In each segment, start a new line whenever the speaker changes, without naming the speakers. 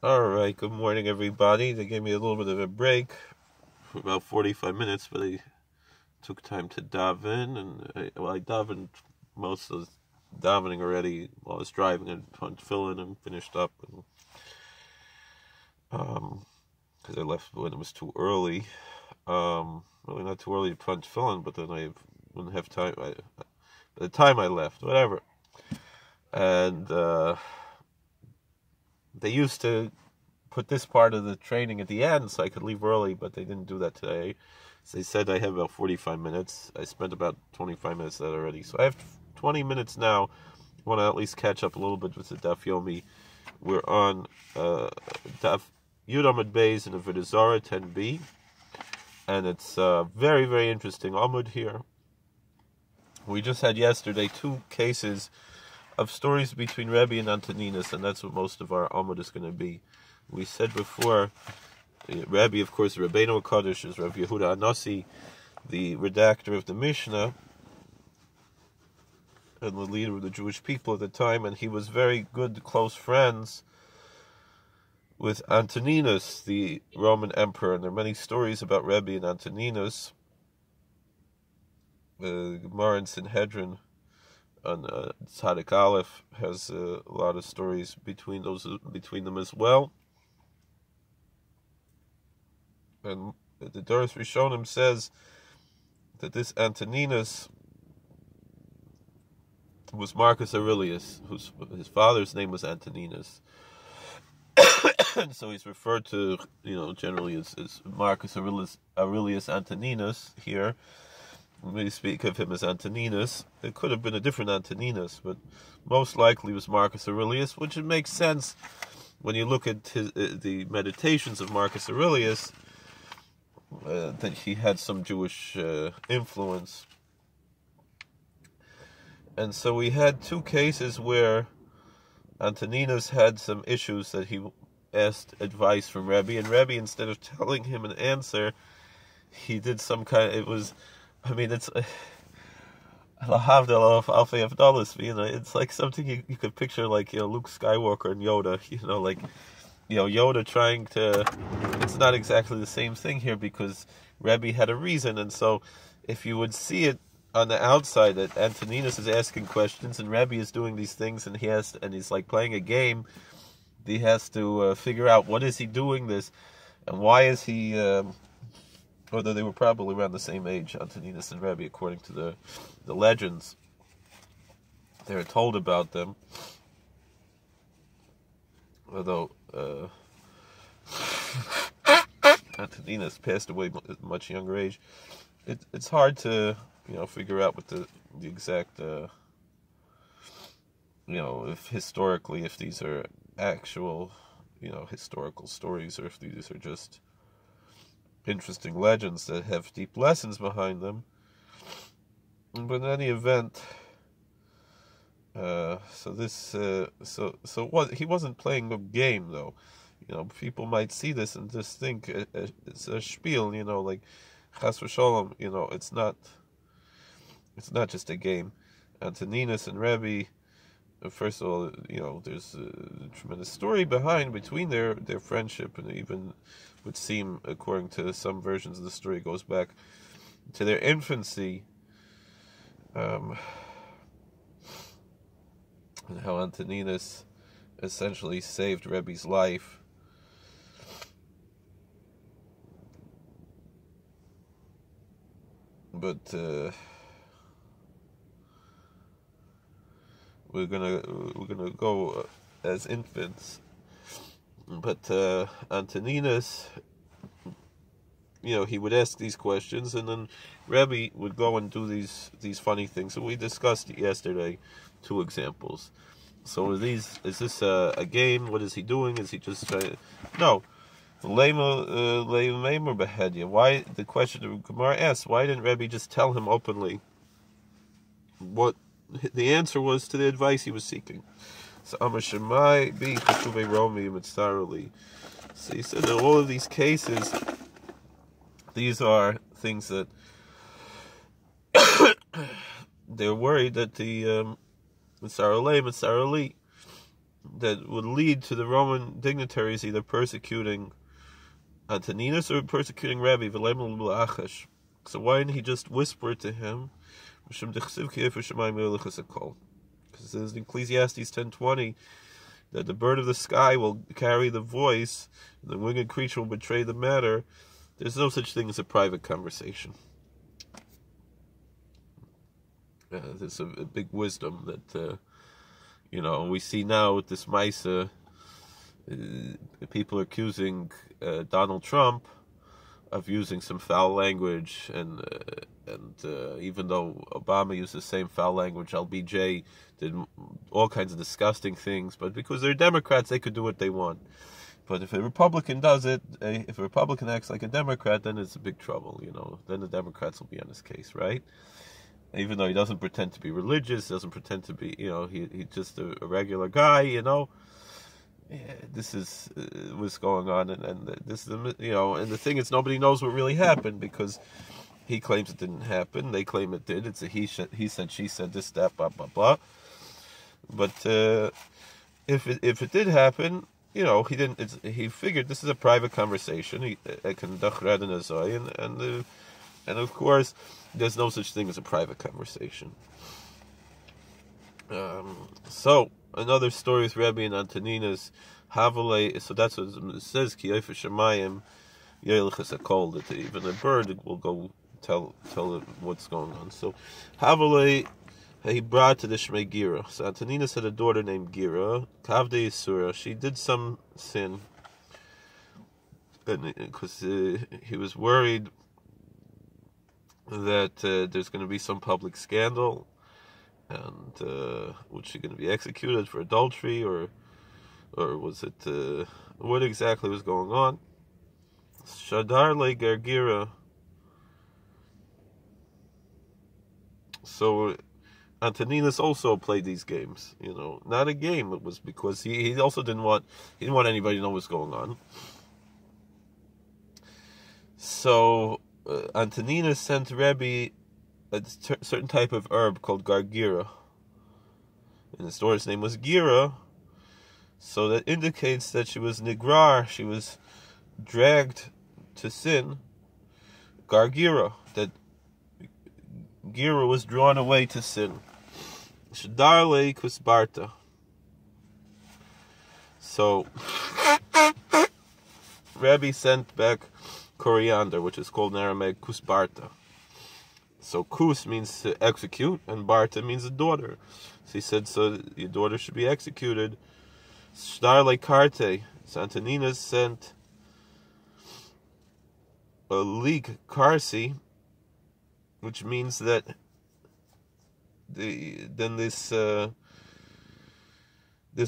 Alright, good morning everybody. They gave me a little bit of a break for about 45 minutes, but I took time to daven, and I davened most of the davening already while I was driving and put tefillin and finished up, and because I left when it was too early. Really not too early to put tefillin, but then I wouldn't have time. By the time I left, whatever. And they used to put this part of the training at the end so I could leave early, but they didn't do that today. So they said I have about 45 minutes. I spent about 25 minutes of that already. So I have 20 minutes now. I want to at least catch up a little bit with the Daf Yomi. We're on Daf Yehudah Beis in Avodah Zarah 10b. And it's very, very interesting Amud here. We just had yesterday two cases of stories between Rebbe and Antoninus, and that's what most of our Amud is going to be. We said before, Rabbi, of course, Rabbeinu HaKadosh is Rabbi Yehudah HaNasi, the redactor of the Mishnah, and the leader of the Jewish people at the time, and he was very good, close friends with Antoninus, the Roman emperor, and there are many stories about Rebbe and Antoninus. The Gemara in Sanhedrin on Tzadik Aleph has a lot of stories between them as well. And the Doros Rishonim says that this Antoninus was Marcus Aurelius, his father's name was Antoninus. And so he's referred to, generally as Marcus Aurelius Antoninus here. We speak of him as Antoninus. It could have been a different Antoninus, but most likely it was Marcus Aurelius, which it makes sense when you look at the meditations of Marcus Aurelius, that he had some Jewish influence. And so we had two cases where Antoninus had some issues that he asked advice from Rebbe, and Rebbe, instead of telling him an answer, he did some kind of, it's Lahavdil of Alfei Avdalis, it's like something you could picture, like, Luke Skywalker and Yoda, Yoda trying to, it's not exactly the same thing here because Rebbe had a reason, and so if you would see it on the outside that Antoninus is asking questions and Rebbe is doing these things, and he's like playing a game, he has to figure out what is he doing this, and why is he, although they were probably around the same age, Antoninus and Rebbe, according to the legends they are told about them. Although Antoninus passed away at a much younger age, it's hard to figure out what the exact if historically, if these are actual historical stories, or if these are just interesting legends that have deep lessons behind them. But in any event, he wasn't playing a game, though. People might see this and just think it's a spiel, like Chas v'Sholom. It's not just a game. Antoninus and Rebbe, first of all, there's a tremendous story between their friendship, and it even would seem, according to some versions of the story, goes back to their infancy. And how Antoninus essentially saved Rebbe's life. But we're gonna go as infants. But Antoninus, he would ask these questions, and then Rebbe would go and do these funny things. So we discussed yesterday two examples. So is this a game? What is he doing? Is he just trying? No. Why the question the Gemara asks? Why didn't Rebbe just tell him openly what the answer was to the advice he was seeking? So Amashemai be Cheshuvei Romi Mitzarali. So he said that all of these cases, these are things that they're worried that the Mitzarali, that would lead to the Roman dignitaries either persecuting Antoninus or persecuting Rabbi. So why didn't he just whisper to him? Because it says in Ecclesiastes 10:20 that the bird of the sky will carry the voice, and the winged creature will betray the matter. There's no such thing as a private conversation. There's a big wisdom that, we see now with this Maisa. People are accusing Donald Trump of using some foul language, and even though Obama used the same foul language, LBJ did all kinds of disgusting things, but because they're Democrats, they could do what they want. But if a Republican does it, if a Republican acts like a Democrat, then it's a big trouble, Then the Democrats will be on his case, right? Even though he doesn't pretend to be religious, doesn't pretend to be, he's just a regular guy, this is what's going on, and this is, and the thing is, nobody knows what really happened, because he claims it didn't happen, they claim it did. It's a he said, she said, this, that, blah, blah, blah. But if it did happen, he didn't. He figured this is a private conversation. And of course, there's no such thing as a private conversation. So another story with Rebbe and Antoninus, Havale. So that's what it says. Ki yofer shemayim yelchas hakol. That even a bird will go tell it what's going on. So Havale, he brought to the Shmei Gira. So Antoninus had a daughter named Gira. Kavde Yisura. She did some sin, because he was worried that there's going to be some public scandal, and was she going to be executed for adultery, or was it what exactly was going on? Shadar le Gargira. So Antoninus also played these games, not a game. It was because he also didn't want anybody to know what's going on. So Antoninus sent Rebbe a certain type of herb called gargira, and his daughter's name was Gira. So that indicates that she was nigrar, she was dragged to sin. Gargira, that Gira was drawn away to sin. Shdarle kusbarta. So Rabbi sent back coriander, which is called in Aramaic kusbarta. So kus means to execute, and barta means a daughter. So he said, so your daughter should be executed. Shdarle karte. So Antoninus sent a leek karsi, which means that this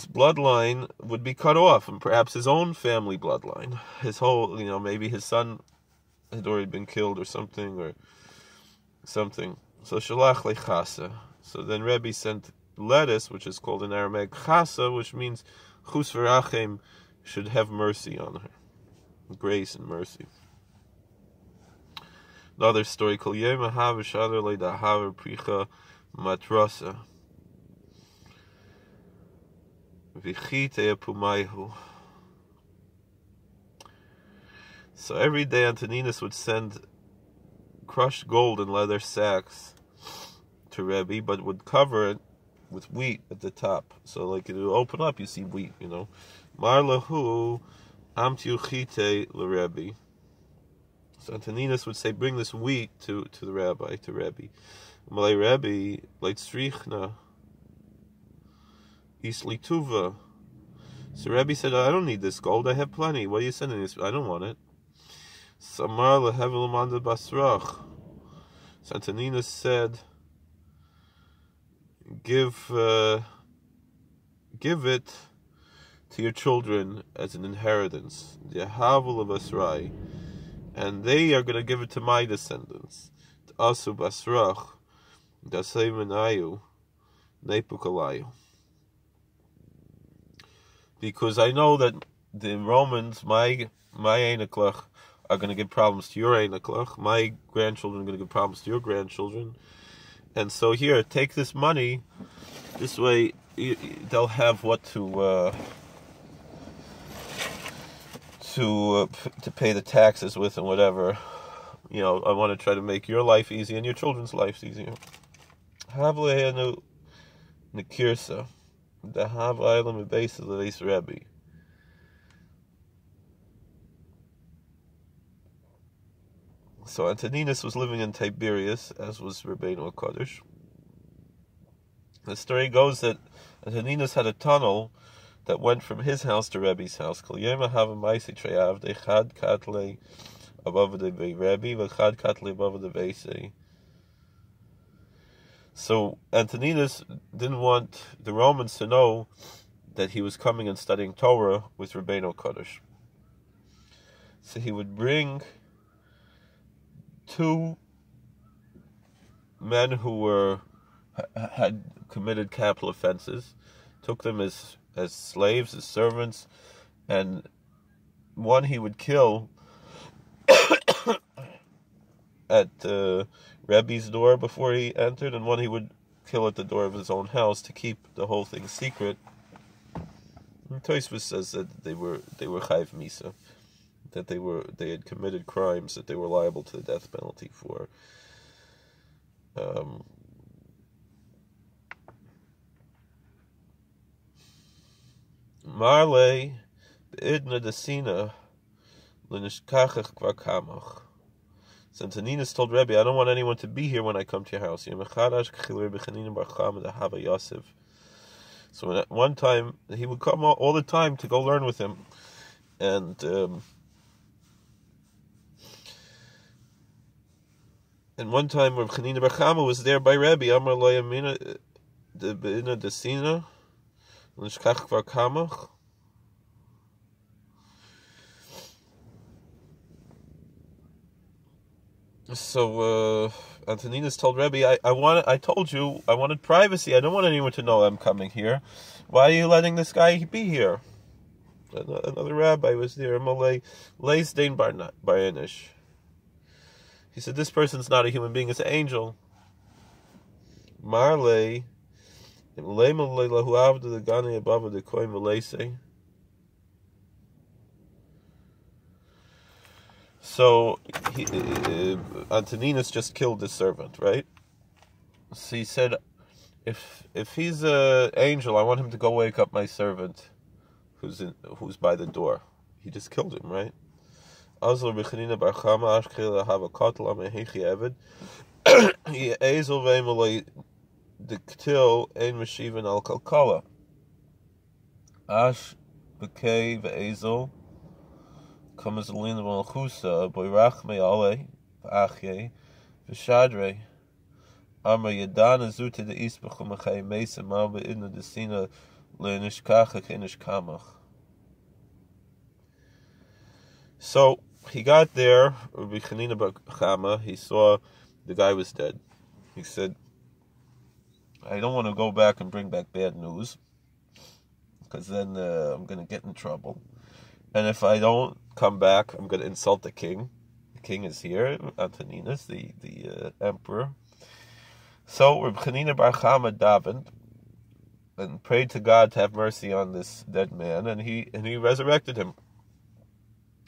bloodline would be cut off, and perhaps his own family bloodline, his whole, maybe his son had already been killed or something. So shalach lechasa. So then Rebbe sent lettuce, which is called in Aramaic chasa, which means chus v'rachem, should have mercy on her, grace and mercy. Another story called Yomi v'shadar le'dahaver pricha matrasa v'chite pumayhu. So every day Antoninus would send crushed gold in leather sacks to Rebbe, but would cover it with wheat at the top. So like it would open up, you see wheat, Mar lahu amtiu chite l'Rebbe. So Antoninus would say, bring this wheat to the rabbi, to Rebbe. Malay Rebbe, leitzrichna, isli tuva. So Rebbe said, I don't need this gold, I have plenty. What are you sending this? I don't want it. Samar lehevel manda basrach. So Antoninus said, give it to your children as an inheritance. The havel of Asrai. And they are going to give it to my descendants. Asu basrach, dasei menayu, nepukalayu. Because I know that the Romans, my einaklach, are going to give problems to your einaklach. My grandchildren are going to give problems to your grandchildren. And so here, take this money. This way, they'll have what to pay the taxes with and whatever. I want to try to make your life easy and your children's lives easier. Havleinu Nikirsa, the Hav Island base of the Rebbe. So Antoninus was living in Tiberias, as was Rabbeinu HaKadosh. The story goes that Antoninus had a tunnel that went from his house to Rebbe's house. Kol yom hava ma'aseh treyav dechad katle above the Rebbe v'chad katle above the Veisei. So Antoninus didn't want the Romans to know that he was coming and studying Torah with Rabbeinu HaKadosh. So he would bring 2 men who had committed capital offenses, took them as slaves, as servants, and one he would kill at Rebbe's door before he entered, and one he would kill at the door of his own house to keep the whole thing secret. And Tosfos says that they were chayv misa, that they had committed crimes that they were liable to the death penalty for. Marley idna desina l'nishkachach kvar kamach. So Antoninus told Rebbe, I don't want anyone to be here when I come to your house. So at one time, he would come all the time to go learn with him. And one time, Reb Chanina Bar Chama was there by Rebbe. Amar lo yamina de'ina desina l'nishkach kvar kamach. So Antoninus told Rebbe, I told you I wanted privacy. I don't want anyone to know I'm coming here. Why are you letting this guy be here? Another rabbi was there. Leisdein Barinish. He said, this person's not a human being, it's an angel. Marley So Antoninus just killed the servant, right? So he said, if he's an angel, I want him to go wake up my servant who's by the door. He just killed him, right? Ash bekei ve'ezel comes the lin malchusa boirach me'ale v'achye v'shadre amar yadana zute de isbechum achay mesa mal be'idna desina le'nishkachach inishkamach. So he got there, Rabbi Chanina Bar Chama, he saw the guy was dead. He said, I don't want to go back and bring back bad news, because then I'm going to get in trouble. And if I don't come back, I'm going to insult the king. The king is here, Antoninus, the emperor. So Rabbi Chanina Bar Chama davened and prayed to God to have mercy on this dead man, and he resurrected him.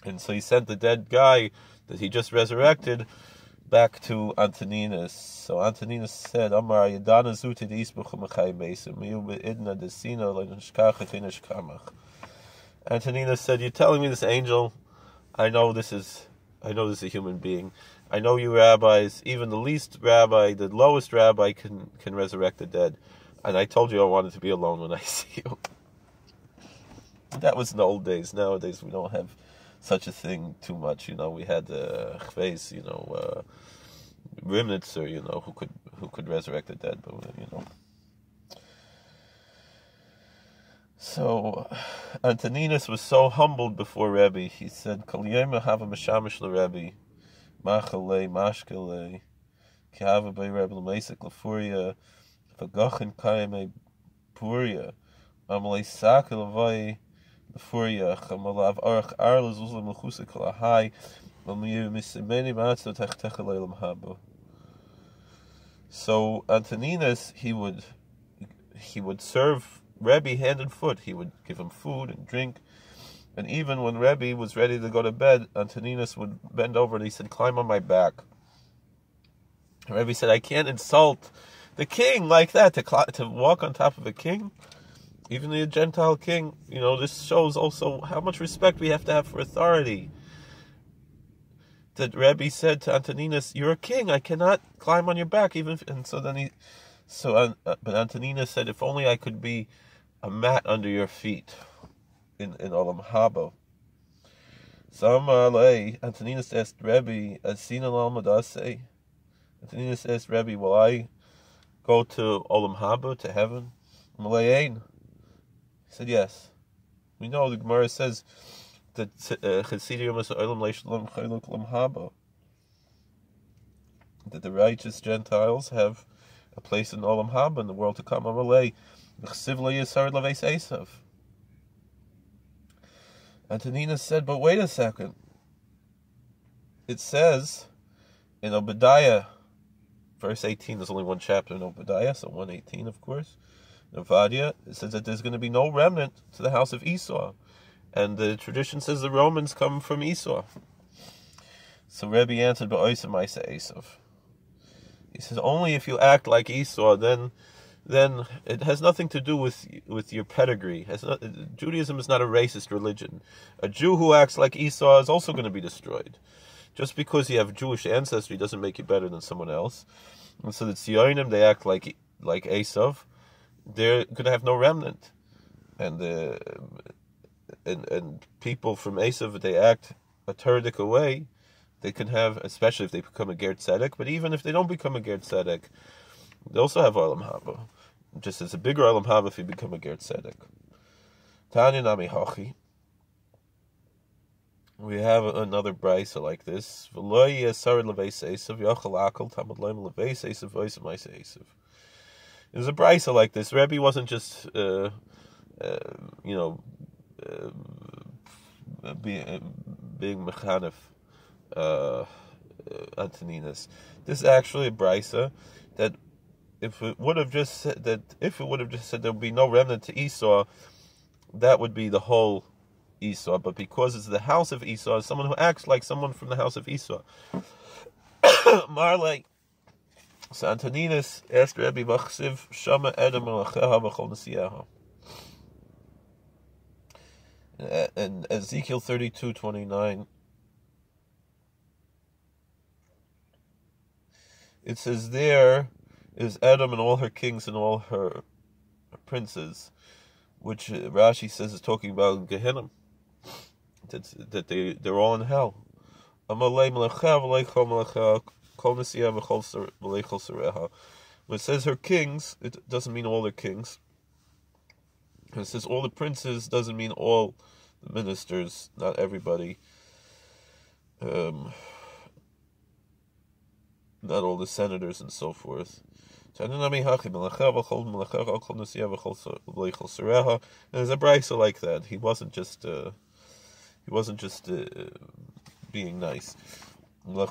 And so he sent the dead guy that he just resurrected back to Antoninus. So Antoninus said, Amar Yadana Zuti Isbuchum Achai Mesim, Yuba Idna Desina Lenishkacha Finish Kamach. Antoninus said, you're telling me this angel, I know this is a human being. I know you rabbis, even the least rabbi, the lowest rabbi can resurrect the dead. And I told you I wanted to be alone when I see you. That was in the old days. Nowadays we don't have such a thing too much, we had chveis, Rimnitzer, who could resurrect the dead, but So Antoninus was so humbled before Rebbe. He said, Kol yoma hava mashamish l'Rebbe, machalei mashkelei, ki hava bei Rebbe l'meisik l'furia, v'gachin kayimei puria, amalei sakel l'vai l'furia, chamalav arach arlez uzlam l'chusik l'ahai, v'miyu misimeni matzot techtechelei l'mhabu. So Antoninus, he would he would serve Rebbe hand and foot. He would give him food and drink. And even when Rebbe was ready to go to bed, Antoninus would bend over and he said, "Climb on my back." And Rebbe said, "I can't insult the king like that, to walk on top of a king, even the Gentile king." This shows also how much respect we have to have for authority. That Rebbe said to Antoninus, "You're a king. I cannot climb on your back." But Antoninus said, "If only I could be a mat under your feet in Olam Haba." Antoninus asked Rebbe, "Asina l'almadase?" Antoninus asked Rebbe, "Will I go to Olam Haba, to heaven?" Malayain. He said, "Yes." We know the Gemara says that that the righteous Gentiles have a place in Olam Haba, in the world to come. Antoninus said, "But wait a second. It says in Obadiah, verse 18, there's only one chapter in Obadiah, so 118, of course. In Avodah, it says that there's going to be no remnant to the house of Esau. And the tradition says the Romans come from Esau." So Rebbe answered, "Ba'oisem Isa Esav." He says, only if you act like Esau, then it has nothing to do with your pedigree. Judaism is not a racist religion. A Jew who acts like Esau is also going to be destroyed. Just because you have Jewish ancestry doesn't make you better than someone else. And so the Tzionim, they act like Esav, they're going to have no remnant. And people from Esav, they act a Turdic way, they can have, especially if they become a Ger Tzedek, but even if they don't become a Ger Tzedek, they also have Olam Haba. Just as a bigger Olam Haba if you become a Ger Tzedek. Tanya Nami Hachi. We have another brisa like this. There's a brisa like this. Rebbe wasn't just, being mechanef Antoninus. This is actually a brisa that if it would have just said there would be no remnant to Esau, that would be the whole Esau. But because it's the house of Esau, someone who acts like someone from the house of Esau. Marley. So Antoninus asked Rebbe, "V'chsiv shama edom alacheha v'chol nesiyaha." And Ezekiel 32:29, it says, "There is Edom and all her kings and all her princes," which Rashi says is talking about Gehenna, that they're all in hell. When it says her kings, it doesn't mean all their kings. When it says all the princes, doesn't mean all the ministers, not everybody. Not all the senators and so forth. And there's a brisa like that. He wasn't just being nice. So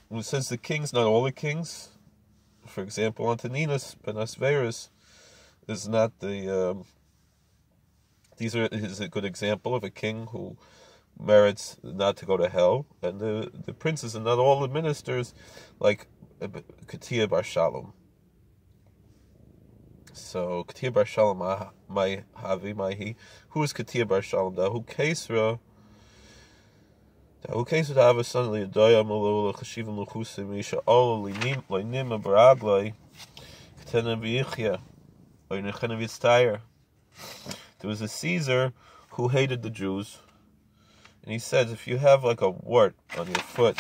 when it says the kings, not all the kings. For example, Antoninus ben Asverus is not the. Is a good example of a king who merits not to go to hell, and the princes and not all the ministers, like Katia bar Shalom. So Katia bar Shalom, my havi, my he. Who is Katia bar Shalom? Who Kesra? Who Kesra to have a son li'adaya malul l'chashivim l'chusim misha ol li'nim baraglai k'tena v'yichya or nechena v'yitztayer. There was a Caesar who hated the Jews, and he said, if you have like a wart on your foot,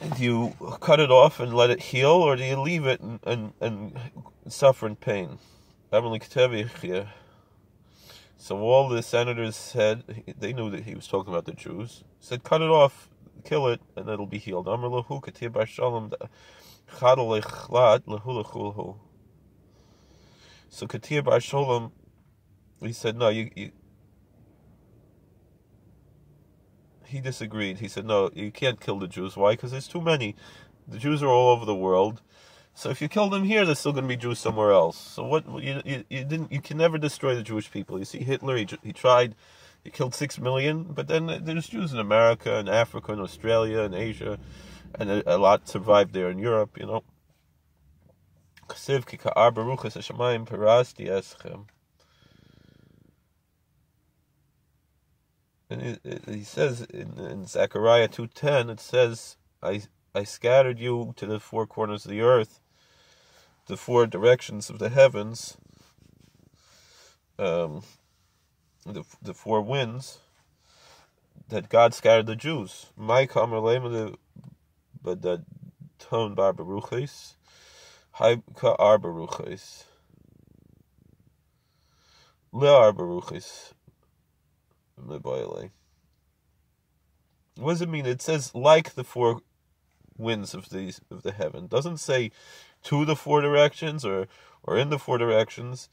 and you cut it off and let it heal, or do you leave it and suffer in pain? So all the senators said, they knew that he was talking about the Jews, said, cut it off, kill it, and it'll be healed. So Katia Bar Sholem, he said, no, he disagreed. He said, no, you can't kill the Jews. Why? Because there's too many. The Jews are all over the world. So if you kill them here, there's still going to be Jews somewhere else. So what you can never destroy the Jewish people. You see, Hitler, he tried, he killed 6 million, but then there's Jews in America and Africa and Australia and Asia, and a lot survived there in Europe, And he says in Zechariah 2:10, it says, I scattered you to the four corners of the earth, the four directions of the heavens, the four winds, that God scattered the Jews. My kamer but the ton bar baruches, ka ar baruches, le ar baruches. What does it mean? It says like the four winds of the heaven. It doesn't say to the four directions or in the four directions.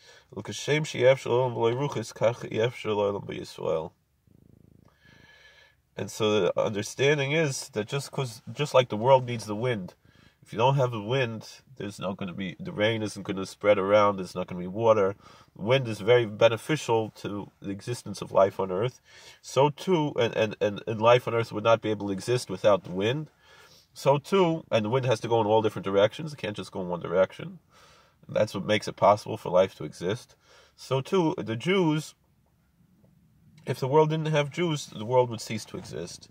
And so the understanding is that just like the world needs the wind, if you don't have the wind, there's not going to be, the rain isn't going to spread around, there's not going to be water. Wind is very beneficial to the existence of life on earth. So too, and life on earth would not be able to exist without the wind. So too, and the wind has to go in all different directions, it can't just go in one direction. And that's what makes it possible for life to exist. So too, the Jews, if the world didn't have Jews, the world would cease to exist.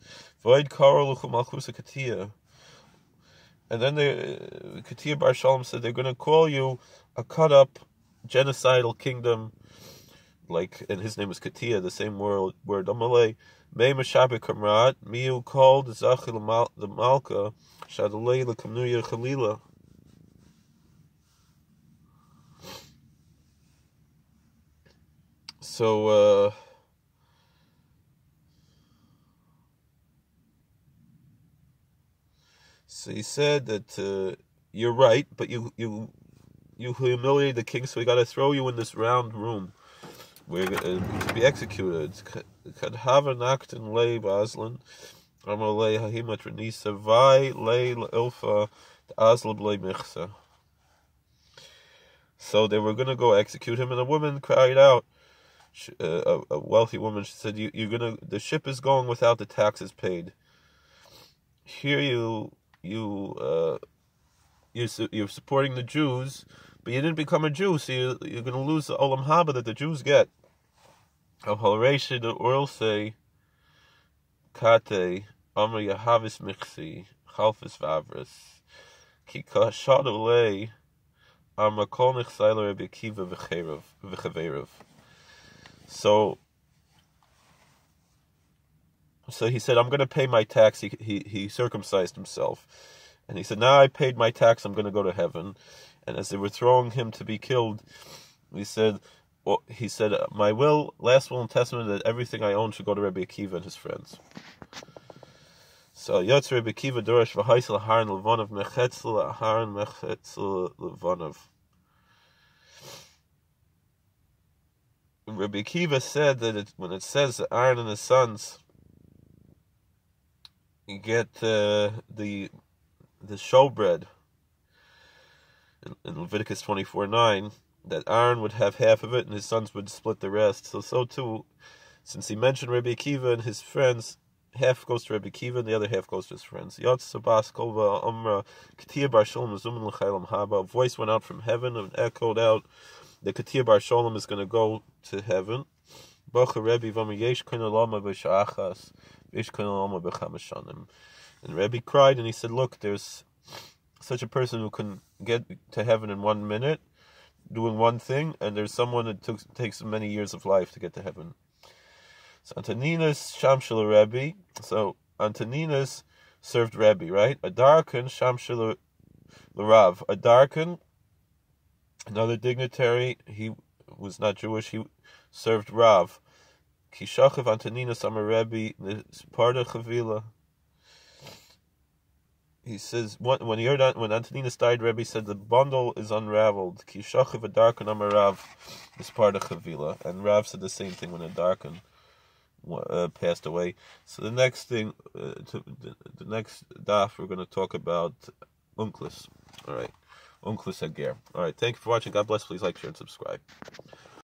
And then Katia Bar Shalom said they're going to call you a cut-up, genocidal kingdom, and his name is Katia, the same word Amalei. Mei Mashabe Kamrat, Miu called Zachil the Malka, Shadalei the Kamnuya Khalila. So he said that you're right, but you humiliated the king, so we got to throw you in this round room where to be executed. Kadhava nakten lei baslan, amalei hahimat renisa vai lei ilfa aslab lei michsa. So they were going to go execute him, and a woman cried out. A wealthy woman, she said, the ship is going without the taxes paid. Here you're supporting the Jews, but you didn't become a Jew, so you're going to lose the olam haba that the Jews get. Halreshi the oil say, kate amar yahavis michsi chalfis vavris ki kashad olei amar kol nichsayla Rabbi Akiva v'chaverav. So he said, I'm going to pay my tax. He circumcised himself. And he said, now I paid my tax, I'm going to go to heaven. And as they were throwing him to be killed, he said, my last will and testament, that everything I own should go to Rabbi Akiva and his friends. So Yotz Rabbi Akiva Dorosh v'haisel haran levanav mechetzel haran mechetzel levanav. Rabbi Akiva said that when it says that Aaron and his sons get the showbread in Leviticus 24:9, that Aaron would have half of it and his sons would split the rest. So too, since he mentioned Rabbi Akiva and his friends, half goes to Rabbi Akiva and the other half goes to his friends. A voice went out from heaven and echoed out that Katia Bar Sholem is going to go to heaven. And Rebbe cried and he said, look, there's such a person who can get to heaven in 1 minute doing one thing, and there's someone that takes many years of life to get to heaven. So Antoninus Shamshul Rebbe. So Antoninus served Rebbe, right? Adarkan Shamshul Rav. Adarkan, another dignitary, he was not Jewish, he served Rav. Kishachav Antoninus Amar Rebbe Nisparda Chavila. he says, when Antoninus died, Rebbe said the bundle is unraveled. Ki shachiv a darken amarav is part of Chavila. And Rav said the same thing when a darken passed away. So the next thing, the next daf, we're going to talk about Unclus. All right. Unclus Ager. All right. Thank you for watching. God bless. Please like, share, and subscribe.